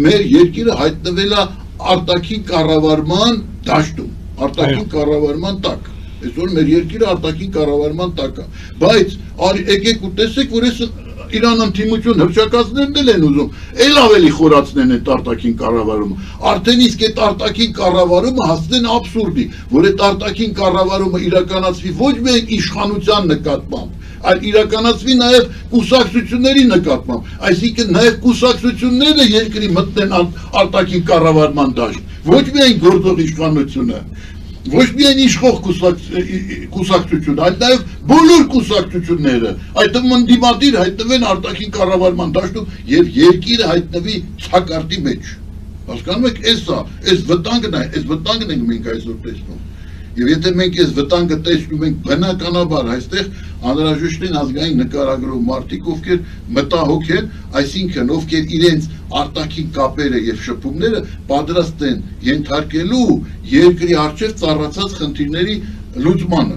մեր երկիրը հայտնվել է արտաքին կառավարման դաշտում, արտաքին կառավարման տակ։ Այսօր մեր երկիրը արտաքին կառավարման տակ է։ Բայց եկեք ու տեսեք, որ այս Իրան ընդդիմություն հռչակածներն էլ են ուզում, էլ ավելի խորացնեն այդ արտաքին կառավարումը։ Արդեն իսկ այդ արտաքին կառավարումը հասնեն աբսուրդի, որ այդ արտաքին կառավարումը իրականացվի ոչ միայն իշխանության նկատմամբ, այլ իրականացվի նաև կուսակցությունների նկատմամբ, այսինքն նաև կուսակցությունները երկրի մտնեն արտաքին կառավարման դաշտ, ոչ միայն գործող իշխանությունը, ոչ միայն իշխող կուսակցություն, այլ նաև բոլոր կուսակցությունները, այդ թվում ընդդիմադիր հայտնվեն արտաքին կառավարման դաշտում եւ երկիրը հայտնվի ցակարտի մեջ։ Հասկանում եք, այս վտանգն ենք մենք այսօր տեսնում։ Եվ եթե մենք այս վտանգը տեսնում ենք, բնականաբար այստեղ անհրաժեշտ են ազգային նկարագրող մարդիկ, ովքեր մտահոգ են, այսինքն ովքեր իրենց արտաքին կապերը եւ շփումները պատրաստ են ենթարկելու երկրի առջև ծառացած խնդիրների լուծմանը։